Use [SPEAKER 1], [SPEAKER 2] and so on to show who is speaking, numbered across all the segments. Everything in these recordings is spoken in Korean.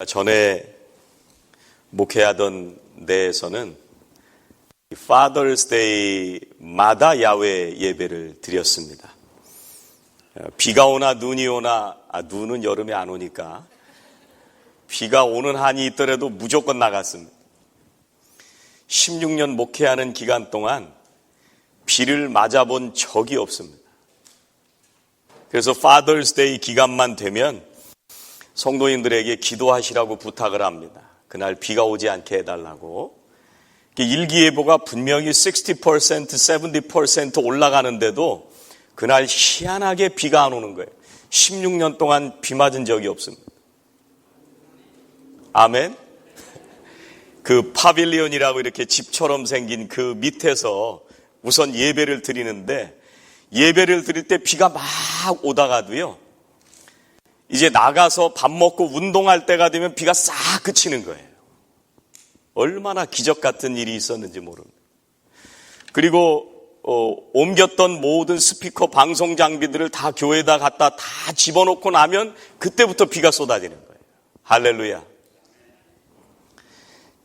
[SPEAKER 1] 전에 목회하던 데에서는 Father's Day마다 야외 예배를 드렸습니다. 비가 오나 눈이 오나, 눈은 여름에 안 오니까 비가 오는 한이 있더라도 무조건 나갔습니다. 16년 목회하는 기간 동안 비를 맞아본 적이 없습니다. 그래서 Father's Day 기간만 되면 성도인들에게 기도하시라고 부탁을 합니다. 그날 비가 오지 않게 해달라고. 일기예보가 분명히 60%, 70% 올라가는데도 그날 희한하게 비가 안 오는 거예요. 16년 동안 비 맞은 적이 없습니다. 아멘. 그 파빌리온이라고 이렇게 집처럼 생긴 그 밑에서 우선 예배를 드리는데, 예배를 드릴 때 비가 막 오다가도요, 이제 나가서 밥 먹고 운동할 때가 되면 비가 싹 그치는 거예요. 얼마나 기적 같은 일이 있었는지 모릅니다. 그리고 옮겼던 모든 스피커 방송 장비들을 다 교회에다 갖다 다 집어넣고 나면 그때부터 비가 쏟아지는 거예요. 할렐루야.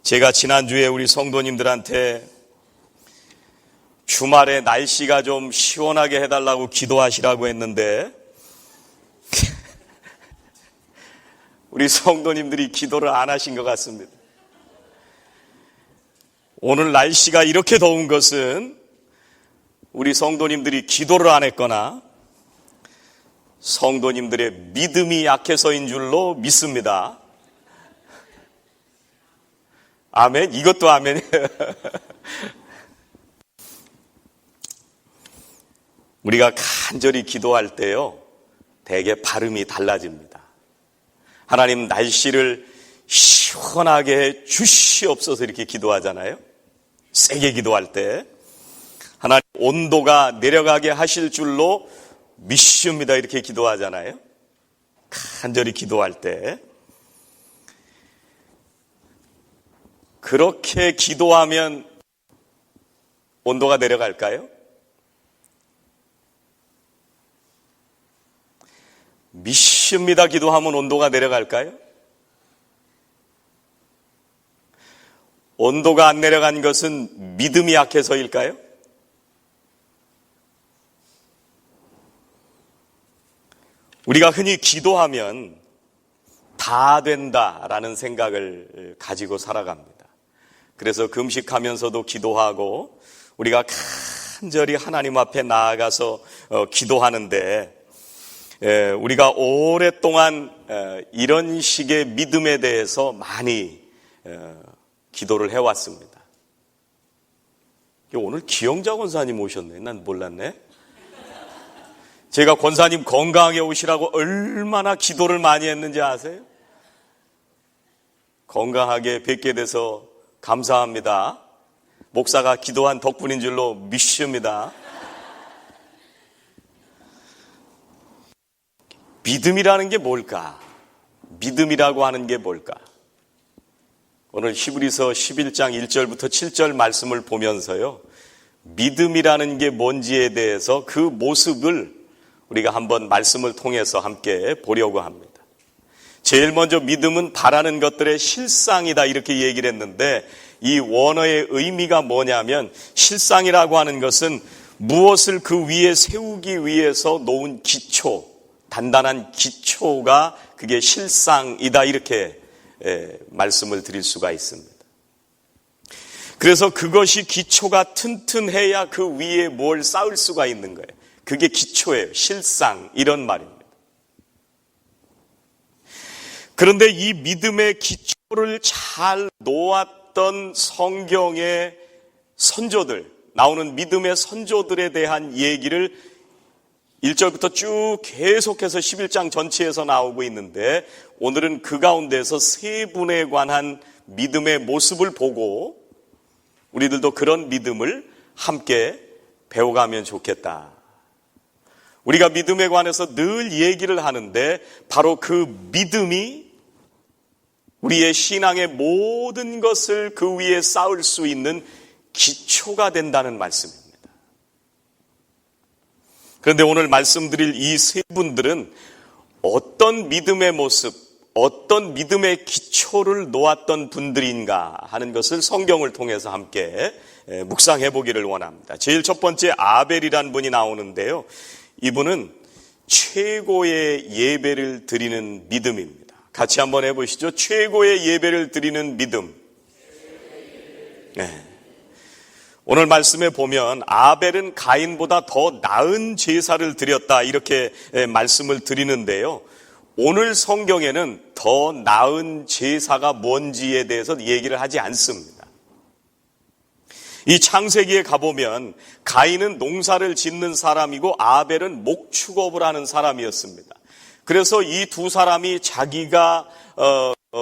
[SPEAKER 1] 제가 지난주에 우리 성도님들한테 주말에 날씨가 좀 시원하게 해달라고 기도하시라고 했는데 우리 성도님들이 기도를 안 하신 것 같습니다. 오늘 날씨가 이렇게 더운 것은 우리 성도님들이 기도를 안 했거나 성도님들의 믿음이 약해서인 줄로 믿습니다. 아멘. 이것도 아멘이에요. 우리가 간절히 기도할 때요, 대개 발음이 달라집니다. 하나님 날씨를 시원하게 해 주시옵소서 이렇게 기도하잖아요. 세게 기도할 때 하나님 온도가 내려가게 하실 줄로 믿습니다 이렇게 기도하잖아요. 간절히 기도할 때 그렇게 기도하면 온도가 내려갈까요? 믿습니다 기도하면 온도가 내려갈까요? 온도가 안 내려간 것은 믿음이 약해서일까요? 우리가 흔히 기도하면 다 된다라는 생각을 가지고 살아갑니다. 그래서 금식하면서도 기도하고 우리가 간절히 하나님 앞에 나아가서 기도하는데, 우리가 오랫동안 이런 식의 믿음에 대해서 많이 기도를 해왔습니다. 오늘 기영자 권사님 오셨네. 난 몰랐네. 제가 권사님 건강하게 오시라고 얼마나 기도를 많이 했는지 아세요? 건강하게 뵙게 돼서 감사합니다. 목사가 기도한 덕분인 줄로 믿습니다. 믿음이라는 게 뭘까? 믿음이라고 하는 게 뭘까? 오늘 히브리서 11장 1절부터 7절 말씀을 보면서요, 믿음이라는 게 뭔지에 대해서 그 모습을 우리가 한번 말씀을 통해서 함께 보려고 합니다. 제일 먼저 믿음은 바라는 것들의 실상이다 이렇게 얘기를 했는데, 이 원어의 의미가 뭐냐면, 실상이라고 하는 것은 무엇을 그 위에 세우기 위해서 놓은 기초, 단단한 기초가 그게 실상이다 이렇게 말씀을 드릴 수가 있습니다. 그래서 그것이 기초가 튼튼해야 그 위에 뭘 쌓을 수가 있는 거예요. 그게 기초예요. 실상 이런 말입니다. 그런데 이 믿음의 기초를 잘 놓았던 성경의 선조들, 나오는 믿음의 선조들에 대한 얘기를 1절부터 쭉 계속해서 11장 전체에서 나오고 있는데, 오늘은 그 가운데서 세 분에 관한 믿음의 모습을 보고 우리들도 그런 믿음을 함께 배워가면 좋겠다. 우리가 믿음에 관해서 늘 얘기를 하는데 바로 그 믿음이 우리의 신앙의 모든 것을 그 위에 쌓을 수 있는 기초가 된다는 말씀입니다. 그런데 오늘 말씀드릴 이 세 분들은 어떤 믿음의 모습, 어떤 믿음의 기초를 놓았던 분들인가 하는 것을 성경을 통해서 함께 묵상해 보기를 원합니다. 제일 첫 번째 아벨이란 분이 나오는데요. 이분은 최고의 예배를 드리는 믿음입니다. 같이 한번 해보시죠. 최고의 예배를 드리는 믿음. 네. 오늘 말씀에 보면 아벨은 가인보다 더 나은 제사를 드렸다 이렇게 말씀을 드리는데요. 오늘 성경에는 더 나은 제사가 뭔지에 대해서 얘기를 하지 않습니다. 이 창세기에 가보면 가인은 농사를 짓는 사람이고 아벨은 목축업을 하는 사람이었습니다. 그래서 이 두 사람이 자기가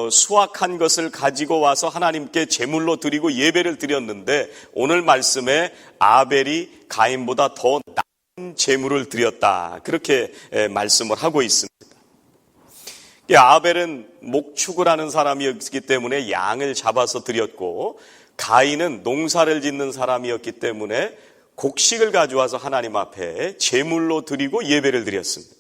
[SPEAKER 1] 수확한 것을 가지고 와서 하나님께 제물로 드리고 예배를 드렸는데 오늘 말씀에 아벨이 가인보다 더 나은 제물을 드렸다 그렇게 말씀을 하고 있습니다. 아벨은 목축을 하는 사람이었기 때문에 양을 잡아서 드렸고 가인은 농사를 짓는 사람이었기 때문에 곡식을 가져와서 하나님 앞에 제물로 드리고 예배를 드렸습니다.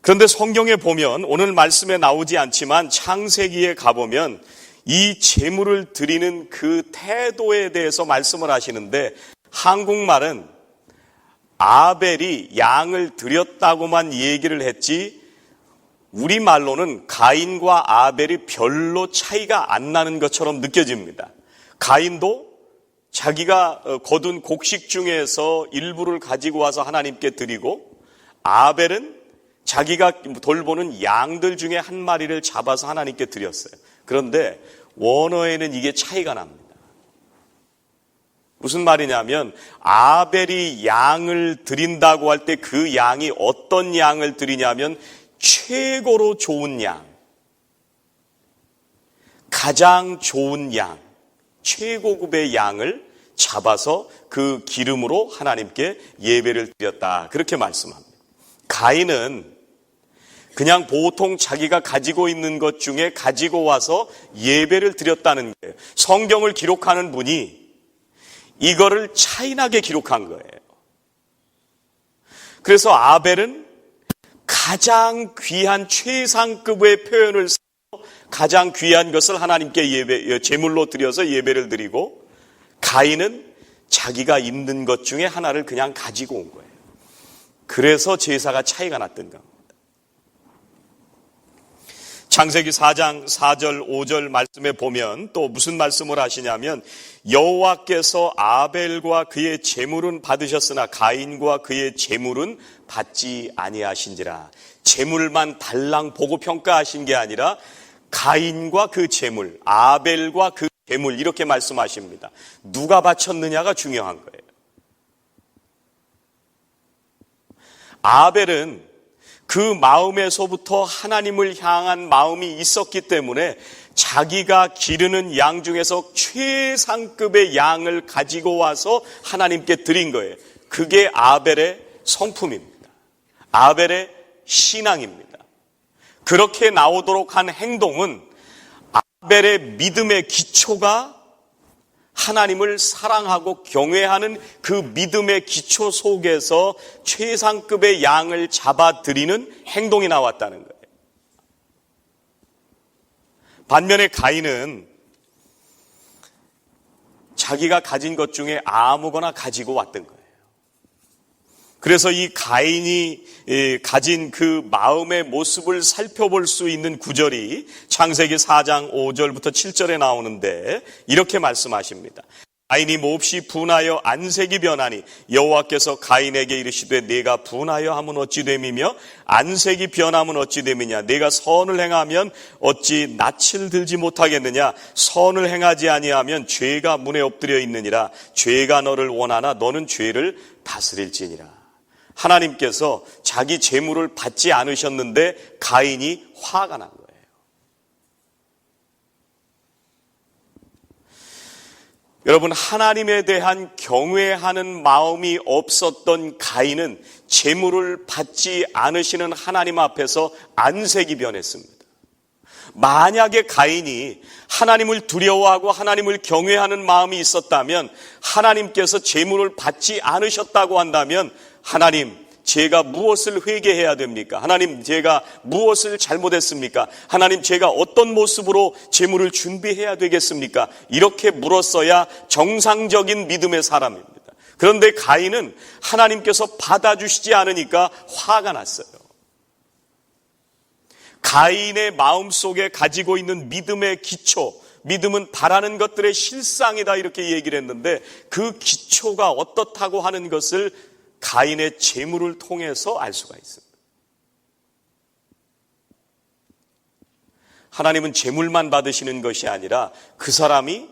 [SPEAKER 1] 그런데 성경에 보면 오늘 말씀에 나오지 않지만 창세기에 가보면 이 제물을 드리는 그 태도에 대해서 말씀을 하시는데 한국말은 아벨이 양을 드렸다고만 얘기를 했지 우리말로는 가인과 아벨이 별로 차이가 안 나는 것처럼 느껴집니다. 가인도 자기가 거둔 곡식 중에서 일부를 가지고 와서 하나님께 드리고 아벨은 자기가 돌보는 양들 중에 한 마리를 잡아서 하나님께 드렸어요. 그런데 원어에는 이게 차이가 납니다. 무슨 말이냐면 아벨이 양을 드린다고 할 때 그 양이 어떤 양을 드리냐면 최고로 좋은 양, 가장 좋은 양, 최고급의 양을 잡아서 그 기름으로 하나님께 예배를 드렸다 그렇게 말씀합니다. 가인은 그냥 보통 자기가 가지고 있는 것 중에 가지고 와서 예배를 드렸다는 거예요. 성경을 기록하는 분이 이거를 차이나게 기록한 거예요. 그래서 아벨은 가장 귀한 최상급의 표현을 써서 가장 귀한 것을 하나님께 제물로 드려서 예배를 드리고 가인은 자기가 있는 것 중에 하나를 그냥 가지고 온 거예요. 그래서 제사가 차이가 났던 겁니다. 창세기 4장 4절 5절 말씀에 보면 또 무슨 말씀을 하시냐면 여호와께서 아벨과 그의 제물은 받으셨으나 가인과 그의 제물은 받지 아니하신지라. 제물만 달랑 보고 평가하신 게 아니라 가인과 그 제물, 아벨과 그 제물 이렇게 말씀하십니다. 누가 바쳤느냐가 중요한 거예요. 아벨은 그 마음에서부터 하나님을 향한 마음이 있었기 때문에 자기가 기르는 양 중에서 최상급의 양을 가지고 와서 하나님께 드린 거예요. 그게 아벨의 성품입니다. 아벨의 신앙입니다. 그렇게 나오도록 한 행동은 아벨의 믿음의 기초가 하나님을 사랑하고 경외하는 그 믿음의 기초 속에서 최상급의 양을 잡아드리는 행동이 나왔다는 거예요. 반면에 가인은 자기가 가진 것 중에 아무거나 가지고 왔던 거예요. 그래서 이 가인이 가진 그 마음의 모습을 살펴볼 수 있는 구절이 창세기 4장 5절부터 7절에 나오는데 이렇게 말씀하십니다. 가인이 몹시 분하여 안색이 변하니 여호와께서 가인에게 이르시되 내가 분하여 함은 어찌 됨이며 안색이 변함은 어찌 됨이냐. 내가 선을 행하면 어찌 낯을 들지 못하겠느냐. 선을 행하지 아니하면 죄가 문에 엎드려 있느니라. 죄가 너를 원하나 너는 죄를 다스릴지니라. 하나님께서 자기 제물을 받지 않으셨는데 가인이 화가 난 거예요. 여러분, 하나님에 대한 경외하는 마음이 없었던 가인은 제물을 받지 않으시는 하나님 앞에서 안색이 변했습니다. 만약에 가인이 하나님을 두려워하고 하나님을 경외하는 마음이 있었다면 하나님께서 제물을 받지 않으셨다고 한다면 하나님, 제가 무엇을 회개해야 됩니까? 하나님, 제가 무엇을 잘못했습니까? 하나님, 제가 어떤 모습으로 제물을 준비해야 되겠습니까? 이렇게 물었어야 정상적인 믿음의 사람입니다. 그런데 가인은 하나님께서 받아주시지 않으니까 화가 났어요. 가인의 마음속에 가지고 있는 믿음의 기초, 믿음은 바라는 것들의 실상이다 이렇게 얘기를 했는데 그 기초가 어떻다고 하는 것을 가인의 재물을 통해서 알 수가 있습니다. 하나님은 재물만 받으시는 것이 아니라 그 사람이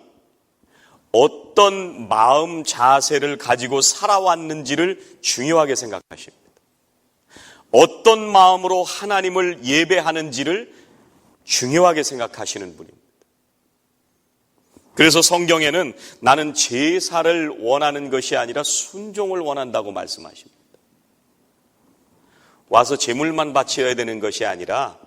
[SPEAKER 1] 어떤 마음 자세를 가지고 살아왔는지를 중요하게 생각하십니다. 어떤 마음으로 하나님을 예배하는지를 중요하게 생각하시는 분입니다. 그래서 성경에는 나는 제사를 원하는 것이 아니라 순종을 원한다고 말씀하십니다. 와서 제물만 바쳐야 되는 것이 아니라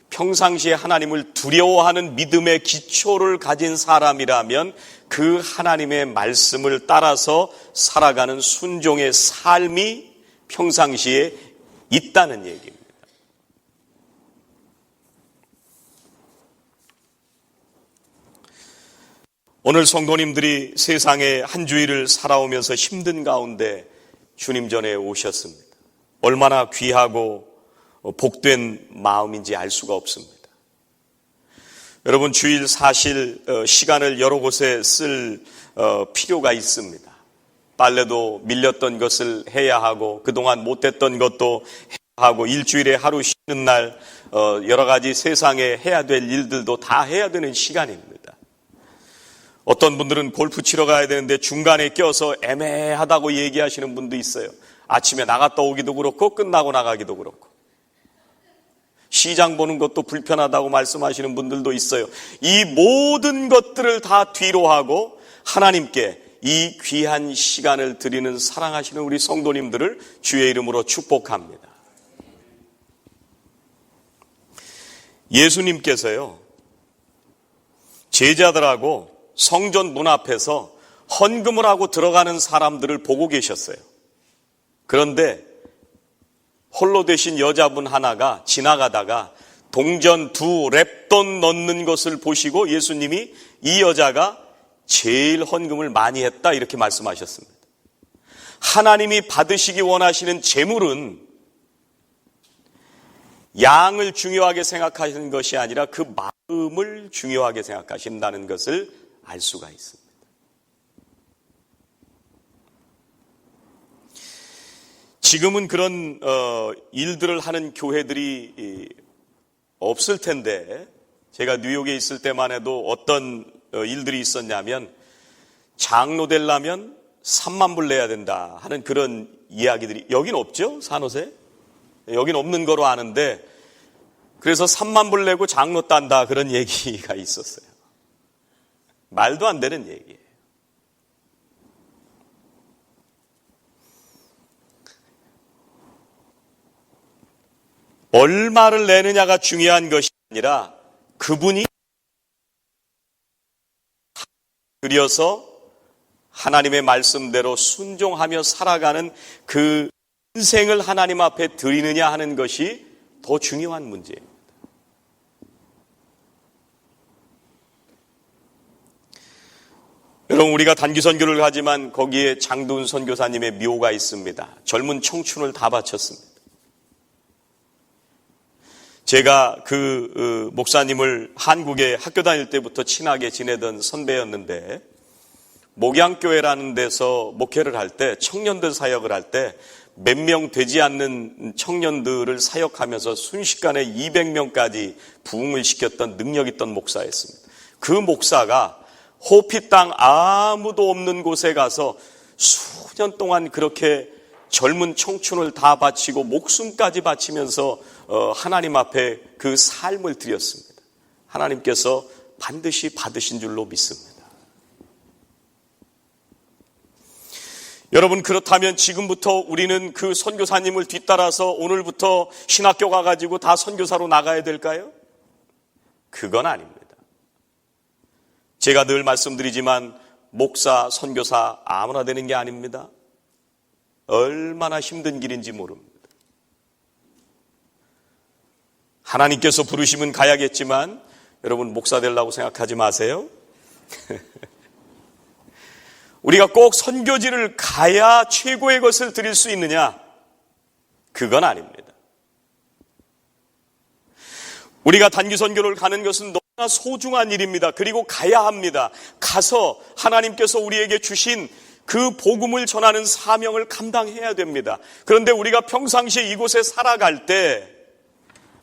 [SPEAKER 1] 평상시에 하나님을 두려워하는 믿음의 기초를 가진 사람이라면 그 하나님의 말씀을 따라서 살아가는 순종의 삶이 평상시에 있다는 얘기입니다. 오늘 성도님들이 세상에 한 주일을 살아오면서 힘든 가운데 주님 전에 오셨습니다. 얼마나 귀하고 복된 마음인지 알 수가 없습니다. 여러분, 주일 사실 시간을 여러 곳에 쓸 필요가 있습니다. 빨래도 밀렸던 것을 해야 하고 그동안 못했던 것도 해야 하고 일주일에 하루 쉬는 날 여러 가지 세상에 해야 될 일들도 다 해야 되는 시간입니다. 어떤 분들은 골프 치러 가야 되는데 중간에 껴서 애매하다고 얘기하시는 분도 있어요. 아침에 나갔다 오기도 그렇고 끝나고 나가기도 그렇고 시장 보는 것도 불편하다고 말씀하시는 분들도 있어요. 이 모든 것들을 다 뒤로 하고 하나님께 이 귀한 시간을 드리는 사랑하시는 우리 성도님들을 주의 이름으로 축복합니다. 예수님께서요, 제자들하고 성전 문 앞에서 헌금을 하고 들어가는 사람들을 보고 계셨어요. 그런데 홀로 되신 여자분 하나가 지나가다가 동전 2렙돈 넣는 것을 보시고 예수님이 이 여자가 제일 헌금을 많이 했다 이렇게 말씀하셨습니다. 하나님이 받으시기 원하시는 재물은 양을 중요하게 생각하시는 것이 아니라 그 마음을 중요하게 생각하신다는 것을 알 수가 있습니다. 지금은 그런 일들을 하는 교회들이 없을 텐데 제가 뉴욕에 있을 때만 해도 어떤 일들이 있었냐면 장로 되려면 3만 불 내야 된다 하는 그런 이야기들이 여긴 없죠? 산호세? 여긴 없는 거로 아는데 그래서 3만 불 내고 장로 딴다 그런 얘기가 있었어요. 말도 안 되는 얘기예요. 얼마를 내느냐가 중요한 것이 아니라 그분이 그려서 하나님의 말씀대로 순종하며 살아가는 그 인생을 하나님 앞에 드리느냐 하는 것이 더 중요한 문제입니다. 여러분, 우리가 단기 선교를 하지만 거기에 장도훈 선교사님의 묘가 있습니다. 젊은 청춘을 다 바쳤습니다. 제가 그 목사님을 한국에 학교 다닐 때부터 친하게 지내던 선배였는데 목양교회라는 데서 목회를 할 때 청년들 사역을 할 때 몇 명 되지 않는 청년들을 사역하면서 순식간에 200명까지 부흥을 시켰던 능력 있던 목사였습니다. 그 목사가 호피 땅 아무도 없는 곳에 가서 수년 동안 그렇게 젊은 청춘을 다 바치고 목숨까지 바치면서 하나님 앞에 그 삶을 드렸습니다. 하나님께서 반드시 받으신 줄로 믿습니다. 여러분, 그렇다면 지금부터 우리는 그 선교사님을 뒤따라서 오늘부터 신학교 가가지고 다 선교사로 나가야 될까요? 그건 아닙니다. 제가 늘 말씀드리지만 목사, 선교사 아무나 되는 게 아닙니다. 얼마나 힘든 길인지 모릅니다. 하나님께서 부르시면 가야겠지만 여러분 목사 되려고 생각하지 마세요. 우리가 꼭 선교지를 가야 최고의 것을 드릴 수 있느냐? 그건 아닙니다. 우리가 단기 선교를 가는 것은 너무나 소중한 일입니다. 그리고 가야 합니다. 가서 하나님께서 우리에게 주신 그 복음을 전하는 사명을 감당해야 됩니다. 그런데 우리가 평상시에 이곳에 살아갈 때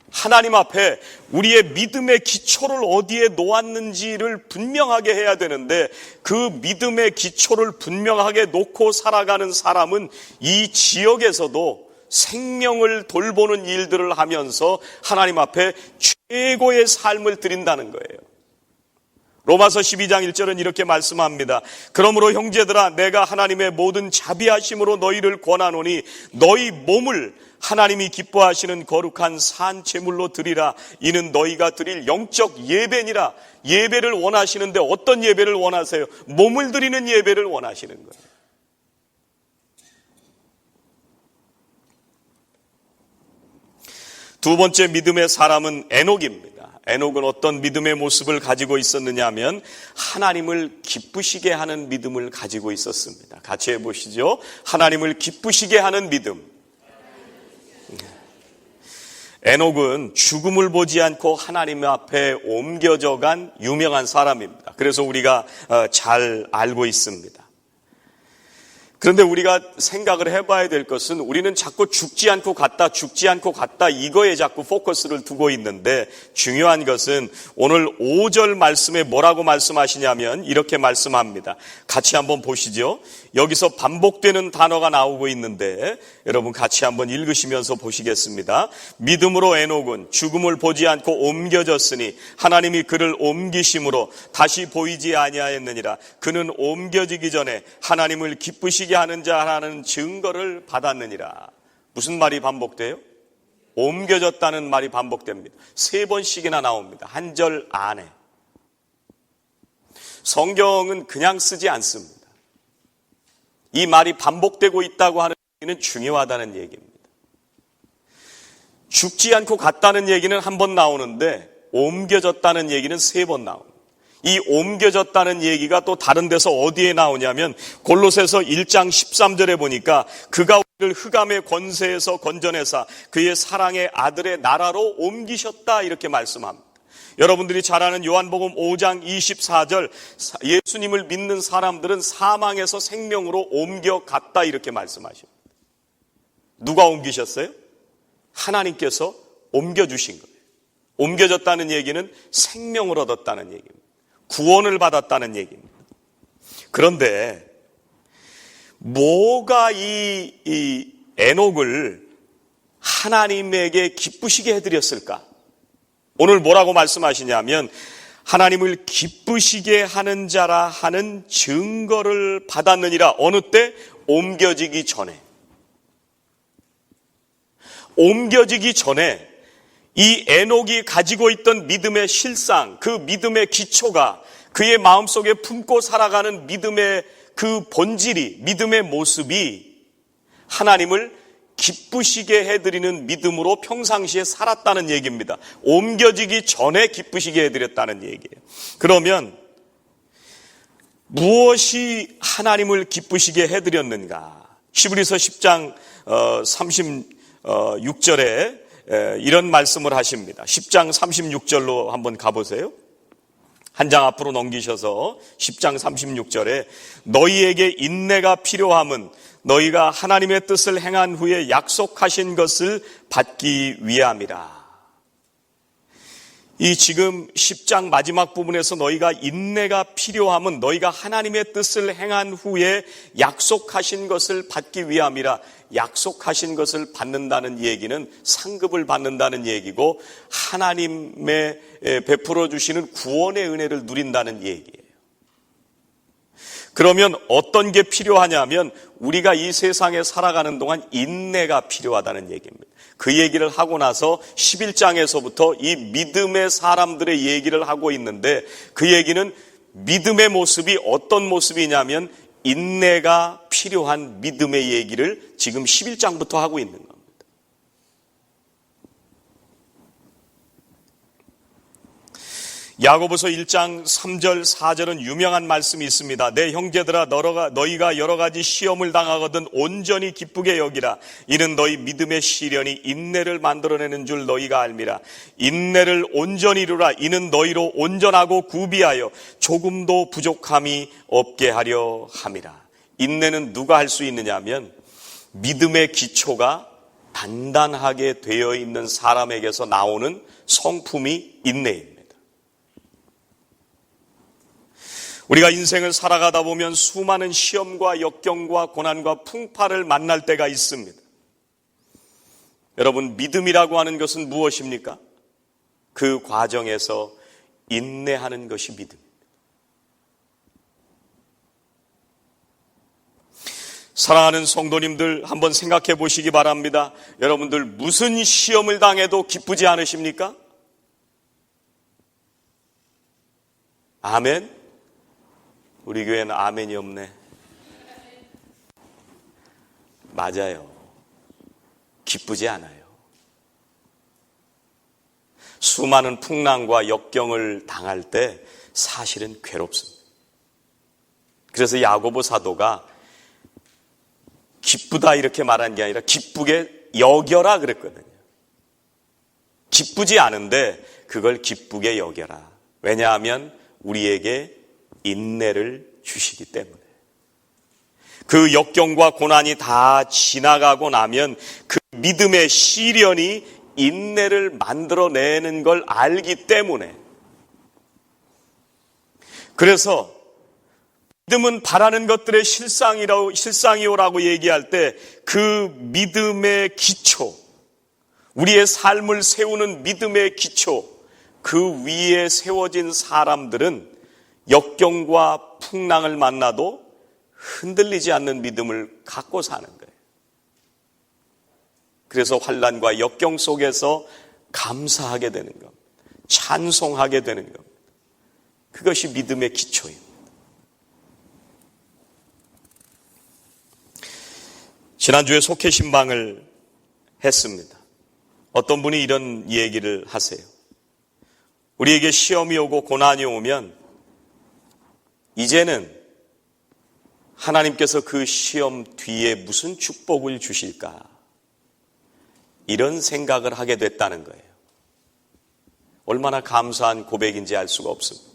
[SPEAKER 1] 하나님 앞에 우리의 믿음의 기초를 어디에 놓았는지를 분명하게 해야 되는데 그 믿음의 기초를 분명하게 놓고 살아가는 사람은 이 지역에서도 생명을 돌보는 일들을 하면서 하나님 앞에 최고의 삶을 드린다는 거예요. 로마서 12장 1절은 이렇게 말씀합니다. 그러므로 형제들아 내가 하나님의 모든 자비하심으로 너희를 권하노니 너희 몸을 하나님이 기뻐하시는 거룩한 산 제물로 드리라. 이는 너희가 드릴 영적 예배니라. 예배를 원하시는데 어떤 예배를 원하세요? 몸을 드리는 예배를 원하시는 거예요. 두 번째 믿음의 사람은 에녹입니다. 에녹은 어떤 믿음의 모습을 가지고 있었느냐 하면 하나님을 기쁘시게 하는 믿음을 가지고 있었습니다. 같이 해보시죠. 하나님을 기쁘시게 하는 믿음. 에녹은 죽음을 보지 않고 하나님 앞에 옮겨져 간 유명한 사람입니다. 그래서 우리가 잘 알고 있습니다. 그런데 우리가 생각을 해봐야 될 것은 우리는 자꾸 죽지 않고 갔다 이거에 자꾸 포커스를 두고 있는데 중요한 것은 오늘 5절 말씀에 뭐라고 말씀하시냐면 이렇게 말씀합니다. 같이 한번 보시죠. 여기서 반복되는 단어가 나오고 있는데 여러분 같이 한번 읽으시면서 보시겠습니다. 믿음으로 에녹은 죽음을 보지 않고 옮겨졌으니 하나님이 그를 옮기심으로 다시 보이지 아니하였느니라. 그는 옮겨지기 전에 하나님을 기쁘시게 하는 자라는 증거를 받았느니라. 무슨 말이 반복돼요? 옮겨졌다는 말이 반복됩니다. 3번씩이나 나옵니다. 한 절 안에. 성경은 그냥 쓰지 않습니다. 이 말이 반복되고 있다고 하는 얘기는 중요하다는 얘기입니다. 죽지 않고 갔다는 얘기는 한 번 나오는데 옮겨졌다는 얘기는 3번 나옵니다. 이 옮겨졌다는 얘기가 또 다른 데서 어디에 나오냐면 골로새서 1장 13절에 보니까 그가 우리를 흑암의 권세에서 건져내사 그의 사랑의 아들의 나라로 옮기셨다 이렇게 말씀합니다. 여러분들이 잘 아는 요한복음 5장 24절 예수님을 믿는 사람들은 사망에서 생명으로 옮겨갔다 이렇게 말씀하십니다. 누가 옮기셨어요? 하나님께서 옮겨주신 거예요. 옮겨졌다는 얘기는 생명을 얻었다는 얘기입니다. 구원을 받았다는 얘기입니다. 그런데 뭐가 이 에녹을 하나님에게 기쁘시게 해드렸을까? 오늘 뭐라고 말씀하시냐면 하나님을 기쁘시게 하는 자라 하는 증거를 받았느니라. 어느 때? 옮겨지기 전에. 옮겨지기 전에 이 에녹이 가지고 있던 믿음의 실상, 그 믿음의 기초가 그의 마음속에 품고 살아가는 믿음의 그 본질이, 믿음의 모습이 하나님을 기쁘시게 해드리는 믿음으로 평상시에 살았다는 얘기입니다. 옮겨지기 전에 기쁘시게 해드렸다는 얘기예요. 그러면 무엇이 하나님을 기쁘시게 해드렸는가? 히브리서 10장 36절에 이런 말씀을 하십니다. 10장 36절로 한번 가보세요. 한 장 앞으로 넘기셔서 10장 36절에 너희에게 인내가 필요함은 너희가 하나님의 뜻을 행한 후에 약속하신 것을 받기 위함이라. 이 지금 10장 마지막 부분에서 너희가 인내가 필요함은 너희가 하나님의 뜻을 행한 후에 약속하신 것을 받기 위함이라. 약속하신 것을 받는다는 얘기는 상급을 받는다는 얘기고 하나님의 베풀어 주시는 구원의 은혜를 누린다는 얘기예요. 그러면 어떤 게 필요하냐면 우리가 이 세상에 살아가는 동안 인내가 필요하다는 얘기입니다. 그 얘기를 하고 나서 11장에서부터 이 믿음의 사람들의 얘기를 하고 있는데 그 얘기는 믿음의 모습이 어떤 모습이냐면 인내가 필요한 믿음의 얘기를 지금 11장부터 하고 있는 겁니다. 야고보서 1장 3절 4절은 유명한 말씀이 있습니다. 내 형제들아 너희가 여러 가지 시험을 당하거든 온전히 기쁘게 여기라. 이는 너희 믿음의 시련이 인내를 만들어내는 줄 너희가 알미라. 인내를 온전히 이루라. 이는 너희로 온전하고 구비하여 조금도 부족함이 없게 하려 함이라. 인내는 누가 할 수 있느냐 하면 믿음의 기초가 단단하게 되어 있는 사람에게서 나오는 성품이 인내입니다. 우리가 인생을 살아가다 보면 수많은 시험과 역경과 고난과 풍파를 만날 때가 있습니다. 여러분, 믿음이라고 하는 것은 무엇입니까? 그 과정에서 인내하는 것이 믿음입니다. 사랑하는 성도님들, 한번 생각해 보시기 바랍니다. 여러분들 무슨 시험을 당해도 기쁘지 않으십니까? 아멘? 우리 교회는 아멘이 없네. 맞아요. 기쁘지 않아요. 수많은 풍랑과 역경을 당할 때 사실은 괴롭습니다. 그래서 야고보 사도가 기쁘다 이렇게 말한 게 아니라 기쁘게 여겨라 그랬거든요. 기쁘지 않은데 그걸 기쁘게 여겨라. 왜냐하면 우리에게 인내를 주시기 때문에. 그 역경과 고난이 다 지나가고 나면 그 믿음의 시련이 인내를 만들어내는 걸 알기 때문에. 그래서 믿음은 바라는 것들의 실상이오라고 얘기할 때 그 믿음의 기초, 우리의 삶을 세우는 믿음의 기초, 그 위에 세워진 사람들은 역경과 풍랑을 만나도 흔들리지 않는 믿음을 갖고 사는 거예요. 그래서 환난과 역경 속에서 감사하게 되는 겁니다. 찬송하게 되는 겁니다. 그것이 믿음의 기초입니다. 지난주에 속회 신방을 했습니다. 어떤 분이 이런 얘기를 하세요. 우리에게 시험이 오고 고난이 오면 이제는 하나님께서 그 시험 뒤에 무슨 축복을 주실까? 이런 생각을 하게 됐다는 거예요. 얼마나 감사한 고백인지 알 수가 없습니다.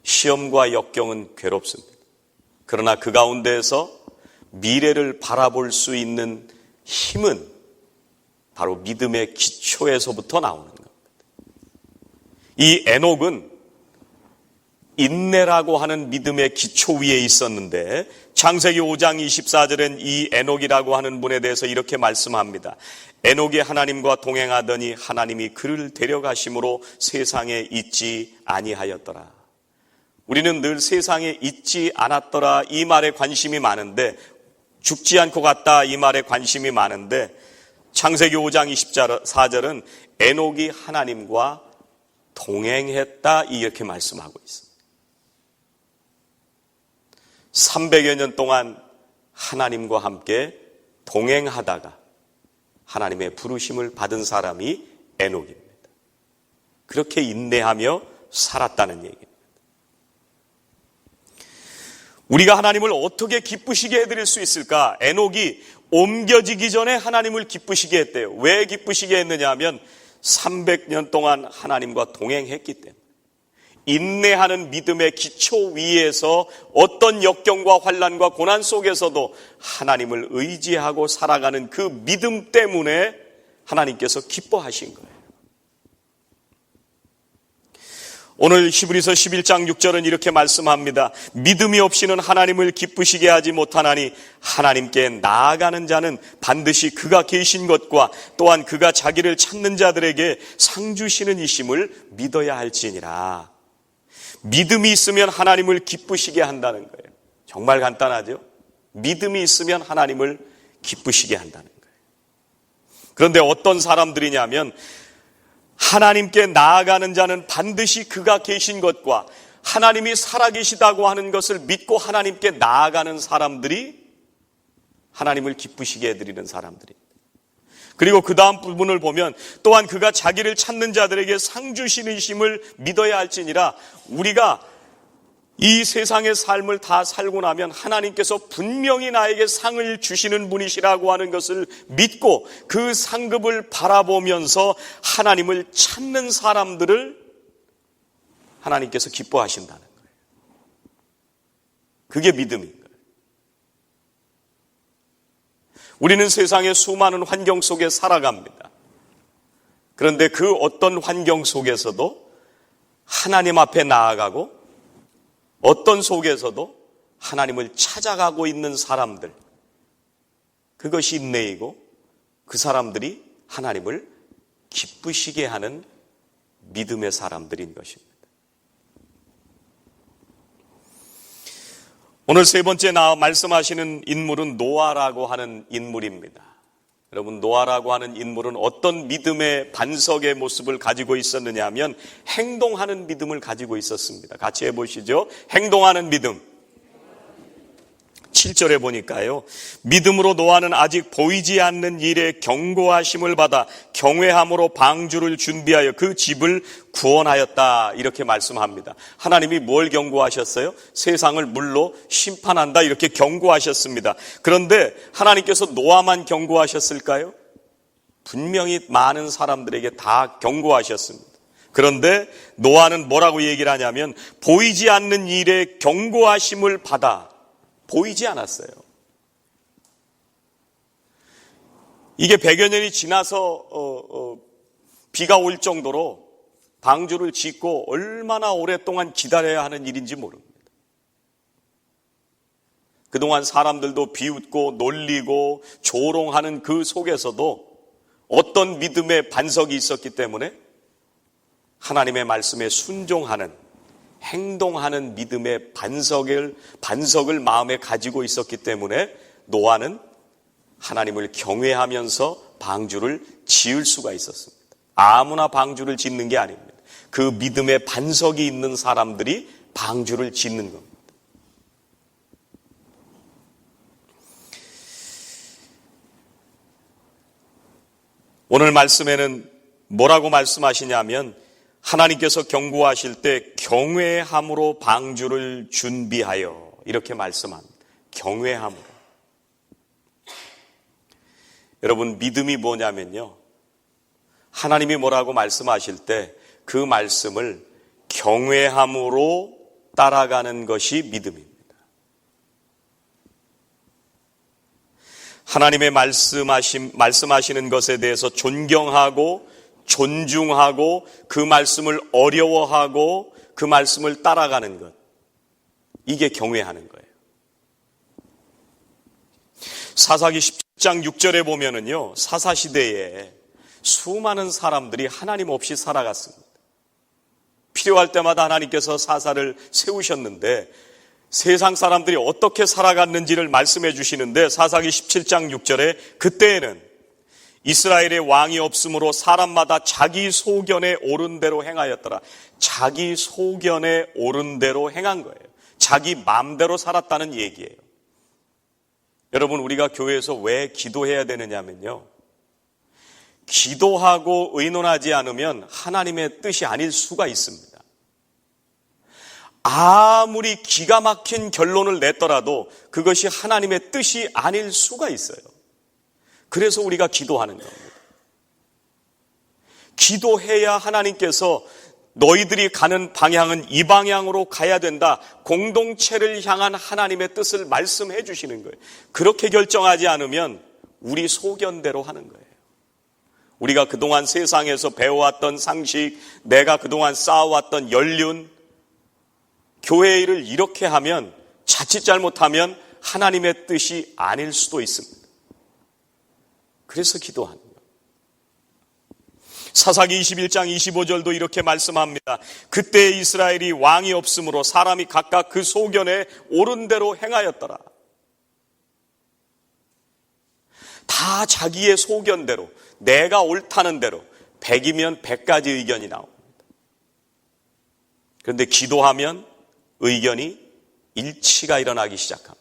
[SPEAKER 1] 시험과 역경은 괴롭습니다. 그러나 그 가운데에서 미래를 바라볼 수 있는 힘은 바로 믿음의 기초에서부터 나오는 겁니다. 이 에녹은 인내라고 하는 믿음의 기초 위에 있었는데 창세기 5장 24절엔 이 에녹이라고 하는 분에 대해서 이렇게 말씀합니다. 에녹이 하나님과 동행하더니 하나님이 그를 데려가심으로 세상에 있지 아니하였더라. 우리는 늘 세상에 있지 않았더라 이 말에 관심이 많은데, 죽지 않고 갔다 이 말에 관심이 많은데, 창세기 5장 24절은 에녹이 하나님과 동행했다 이렇게 말씀하고 있습니다. 300여 년 동안 하나님과 함께 동행하다가 하나님의 부르심을 받은 사람이 에녹입니다. 그렇게 인내하며 살았다는 얘기입니다. 우리가 하나님을 어떻게 기쁘시게 해드릴 수 있을까? 에녹이 옮겨지기 전에 하나님을 기쁘시게 했대요. 왜 기쁘시게 했느냐 하면 300년 동안 하나님과 동행했기 때문에. 인내하는 믿음의 기초 위에서 어떤 역경과 환난과 고난 속에서도 하나님을 의지하고 살아가는 그 믿음 때문에 하나님께서 기뻐하신 거예요. 오늘 히브리서 11장 6절은 이렇게 말씀합니다. 믿음이 없이는 하나님을 기쁘시게 하지 못하나니 하나님께 나아가는 자는 반드시 그가 계신 것과 또한 그가 자기를 찾는 자들에게 상 주시는 이심을 믿어야 할지니라. 믿음이 있으면 하나님을 기쁘시게 한다는 거예요. 정말 간단하죠? 믿음이 있으면 하나님을 기쁘시게 한다는 거예요. 그런데 어떤 사람들이냐면 하나님께 나아가는 자는 반드시 그가 계신 것과 하나님이 살아계시다고 하는 것을 믿고 하나님께 나아가는 사람들이 하나님을 기쁘시게 해드리는 사람들입니다. 그리고 그 다음 부분을 보면 또한 그가 자기를 찾는 자들에게 상 주시는심을 믿어야 할지니라. 우리가 이 세상의 삶을 다 살고 나면 하나님께서 분명히 나에게 상을 주시는 분이시라고 하는 것을 믿고 그 상급을 바라보면서 하나님을 찾는 사람들을 하나님께서 기뻐하신다는 거예요. 그게 믿음인 거예요. 우리는 세상의 수많은 환경 속에 살아갑니다. 그런데 그 어떤 환경 속에서도 하나님 앞에 나아가고 어떤 속에서도 하나님을 찾아가고 있는 사람들, 그것이 인내이고 그 사람들이 하나님을 기쁘시게 하는 믿음의 사람들인 것입니다. 오늘 세 번째 말씀하시는 인물은 노아라고 하는 인물입니다. 여러분, 노아라고 하는 인물은 어떤 믿음의 반석의 모습을 가지고 있었느냐 하면 행동하는 믿음을 가지고 있었습니다. 같이 해보시죠. 행동하는 믿음. 7절에 보니까요, 믿음으로 노아는 아직 보이지 않는 일에 경고하심을 받아 경외함으로 방주를 준비하여 그 집을 구원하였다, 이렇게 말씀합니다. 하나님이 뭘 경고하셨어요? 세상을 물로 심판한다, 이렇게 경고하셨습니다. 그런데 하나님께서 노아만 경고하셨을까요? 분명히 많은 사람들에게 다 경고하셨습니다. 그런데 노아는 뭐라고 얘기를 하냐면 보이지 않는 일에 경고하심을 받아 보이지 않았어요. 이게 100여 년이 지나서 비가 올 정도로 방주를 짓고 얼마나 오랫동안 기다려야 하는 일인지 모릅니다. 그동안 사람들도 비웃고 놀리고 조롱하는 그 속에서도 어떤 믿음의 반석이 있었기 때문에 하나님의 말씀에 순종하는, 행동하는 믿음의 반석을 마음에 가지고 있었기 때문에 노아는 하나님을 경외하면서 방주를 지을 수가 있었습니다. 아무나 방주를 짓는 게 아닙니다. 그 믿음의 반석이 있는 사람들이 방주를 짓는 겁니다. 오늘 말씀에는 뭐라고 말씀하시냐면 하나님께서 경고하실 때 경외함으로 방주를 준비하여, 이렇게 말씀합니다. 경외함으로. 여러분, 믿음이 뭐냐면요, 하나님이 뭐라고 말씀하실 때 그 말씀을 경외함으로 따라가는 것이 믿음입니다. 하나님의 말씀하시는 것에 대해서 존경하고 존중하고 그 말씀을 어려워하고 그 말씀을 따라가는 것, 이게 경외하는 거예요. 사사기 17장 6절에 보면은요, 사사시대에 수많은 사람들이 하나님 없이 살아갔습니다. 필요할 때마다 하나님께서 사사를 세우셨는데 세상 사람들이 어떻게 살아갔는지를 말씀해 주시는데, 사사기 17장 6절에 그때에는 이스라엘의 왕이 없으므로 사람마다 자기 소견에 옳은 대로 행하였더라. 자기 소견에 옳은 대로 행한 거예요. 자기 마음대로 살았다는 얘기예요. 여러분, 우리가 교회에서 왜 기도해야 되느냐면요, 기도하고 의논하지 않으면 하나님의 뜻이 아닐 수가 있습니다. 아무리 기가 막힌 결론을 냈더라도 그것이 하나님의 뜻이 아닐 수가 있어요. 그래서 우리가 기도하는 겁니다. 기도해야 하나님께서 너희들이 가는 방향은 이 방향으로 가야 된다, 공동체를 향한 하나님의 뜻을 말씀해 주시는 거예요. 그렇게 결정하지 않으면 우리 소견대로 하는 거예요. 우리가 그동안 세상에서 배워왔던 상식, 내가 그동안 쌓아왔던 연륜, 교회 일을 이렇게 하면, 자칫 잘못하면 하나님의 뜻이 아닐 수도 있습니다. 그래서 기도하는 거예요. 사사기 21장 25절도 이렇게 말씀합니다. 그때 이스라엘이 왕이 없으므로 사람이 각각 그 소견에 옳은 대로 행하였더라. 다 자기의 소견대로, 내가 옳다는 대로, 100이면 100가지 의견이 나옵니다. 그런데 기도하면 의견이 일치가 일어나기 시작합니다.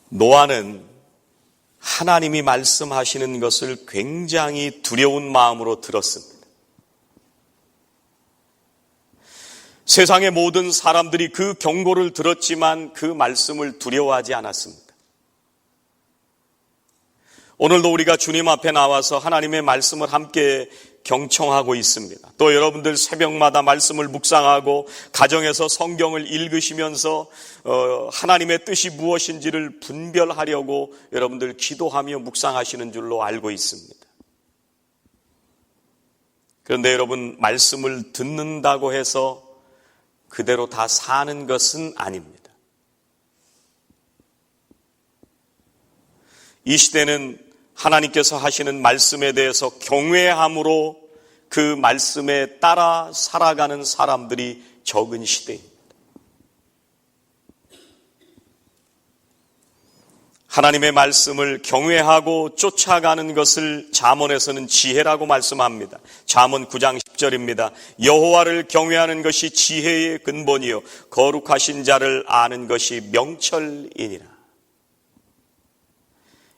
[SPEAKER 1] 노아는 하나님이 말씀하시는 것을 굉장히 두려운 마음으로 들었습니다. 세상의 모든 사람들이 그 경고를 들었지만 그 말씀을 두려워하지 않았습니다. 오늘도 우리가 주님 앞에 나와서 하나님의 말씀을 함께 경청하고 있습니다. 또 여러분들 새벽마다 말씀을 묵상하고 가정에서 성경을 읽으시면서 하나님의 뜻이 무엇인지를 분별하려고 여러분들 기도하며 묵상하시는 줄로 알고 있습니다. 그런데 여러분, 말씀을 듣는다고 해서 그대로 다 사는 것은 아닙니다. 이 시대는 하나님께서 하시는 말씀에 대해서 경외함으로 그 말씀에 따라 살아가는 사람들이 적은 시대입니다. 하나님의 말씀을 경외하고 쫓아가는 것을 잠언에서는 지혜라고 말씀합니다. 잠언 9장 10절입니다. 여호와를 경외하는 것이 지혜의 근본이요 거룩하신 자를 아는 것이 명철이니라.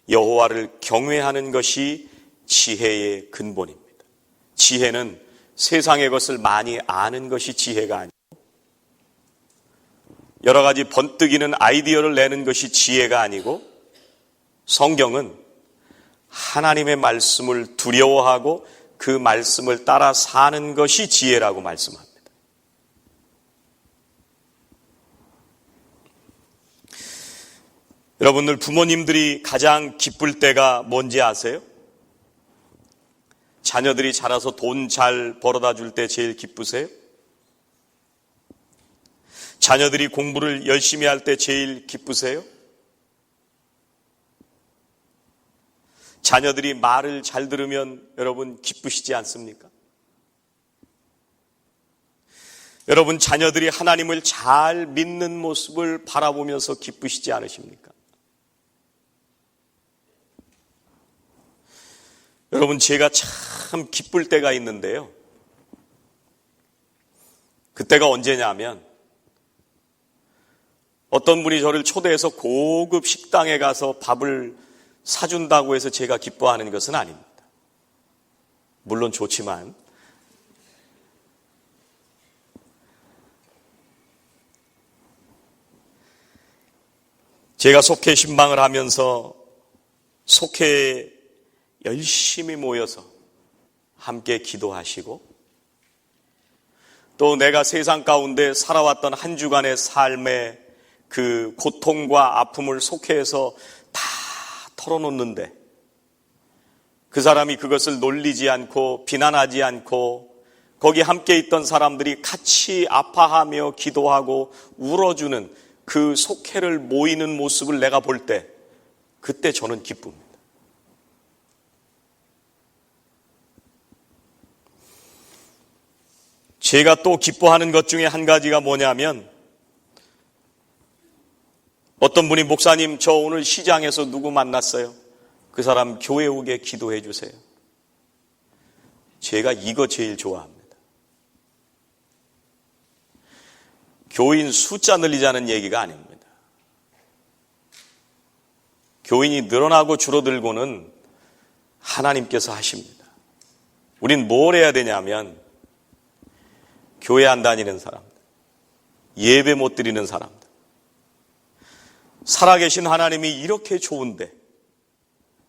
[SPEAKER 1] 여호와를 경외하는 것이 지혜의 근본입니다. 지혜는 세상의 것을 많이 아는 것이 지혜가 아니고 여러 가지 번뜩이는 아이디어를 내는 것이 지혜가 아니고 성경은 하나님의 말씀을 두려워하고 그 말씀을 따라 사는 것이 지혜라고 말씀합니다. 여러분들 부모님들이 가장 기쁠 때가 뭔지 아세요? 자녀들이 자라서 돈 잘 벌어다 줄 때 제일 기쁘세요? 자녀들이 공부를 열심히 할 때 제일 기쁘세요? 자녀들이 말을 잘 들으면 여러분 기쁘시지 않습니까? 여러분 자녀들이 하나님을 잘 믿는 모습을 바라보면서 기쁘시지 않으십니까? 여러분 제가 참 기쁠 때가 있는데요. 그때가 언제냐면 어떤 분이 저를 초대해서 고급 식당에 가서 밥을 사준다고 해서 제가 기뻐하는 것은 아닙니다. 물론 좋지만 제가 속회 신방을 하면서 속회에 열심히 모여서 함께 기도하시고 또 내가 세상 가운데 살아왔던 한 주간의 삶의 그 고통과 아픔을 속회에서 다 털어놓는데 그 사람이 그것을 놀리지 않고 비난하지 않고 거기 함께 있던 사람들이 같이 아파하며 기도하고 울어주는 그 속회를 모이는 모습을 내가 볼 때 그때 저는 기쁩니다. 제가 또 기뻐하는 것 중에 한 가지가 뭐냐면 어떤 분이 목사님 저 오늘 시장에서 누구 만났어요? 그 사람 교회 오게 기도해 주세요. 제가 이거 제일 좋아합니다. 교인 숫자 늘리자는 얘기가 아닙니다. 교인이 늘어나고 줄어들고는 하나님께서 하십니다. 우린 뭘 해야 되냐면 교회 안 다니는 사람들, 예배 못 드리는 사람들, 살아계신 하나님이 이렇게 좋은데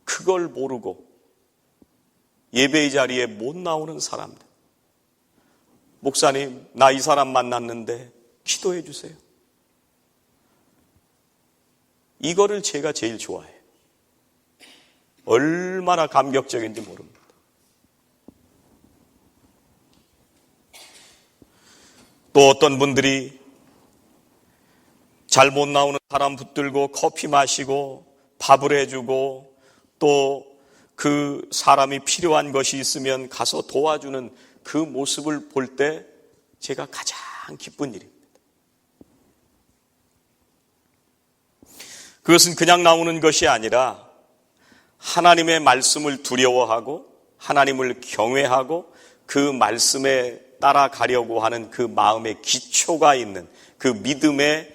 [SPEAKER 1] 그걸 모르고 예배의 자리에 못 나오는 사람들. 목사님, 나 이 사람 만났는데 기도해 주세요. 이거를 제가 제일 좋아해요. 얼마나 감격적인지 모릅니다. 또 어떤 분들이 잘 못 나오는 사람 붙들고 커피 마시고 밥을 해주고 또 그 사람이 필요한 것이 있으면 가서 도와주는 그 모습을 볼 때 제가 가장 기쁜 일입니다. 그것은 그냥 나오는 것이 아니라 하나님의 말씀을 두려워하고 하나님을 경외하고 그 말씀에 따라가려고 하는 그 마음의 기초가 있는, 그 믿음의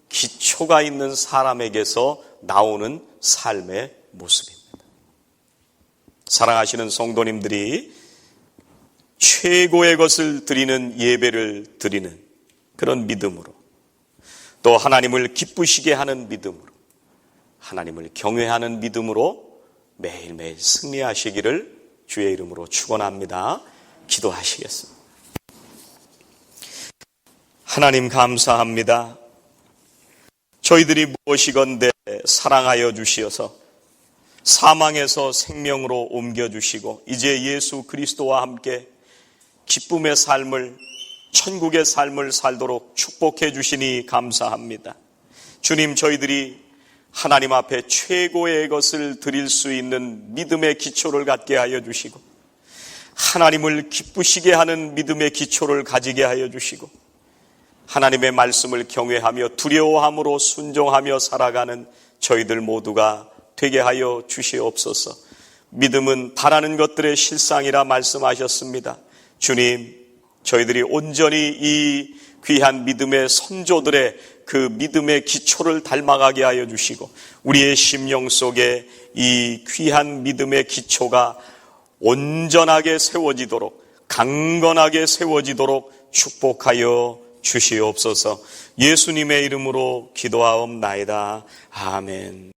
[SPEAKER 1] 기초가 있는 사람에게서 나오는 삶의 모습입니다. 사랑하시는 성도님들이 최고의 것을 드리는 예배를 드리는 그런 믿음으로, 또 하나님을 기쁘시게 하는 믿음으로, 하나님을 경외하는 믿음으로 매일매일 승리하시기를 주의 이름으로 축원합니다. 기도하시겠습니다. 하나님 감사합니다. 저희들이 무엇이건대 사랑하여 주시어서 사망에서 생명으로 옮겨주시고 이제 예수 그리스도와 함께 기쁨의 삶을, 천국의 삶을 살도록 축복해 주시니 감사합니다. 주님, 저희들이 하나님 앞에 최고의 것을 드릴 수 있는 믿음의 기초를 갖게 하여 주시고 하나님을 기쁘시게 하는 믿음의 기초를 가지게 하여 주시고 하나님의 말씀을 경외하며 두려워함으로 순종하며 살아가는 저희들 모두가 되게 하여 주시옵소서. 믿음은 바라는 것들의 실상이라 말씀하셨습니다. 주님, 저희들이 온전히 이 귀한 믿음의 선조들의 그 믿음의 기초를 닮아가게 하여 주시고 우리의 심령 속에 이 귀한 믿음의 기초가 온전하게 세워지도록, 강건하게 세워지도록 축복하여 주시옵소서. 예수님의 이름으로 기도하옵나이다. 아멘.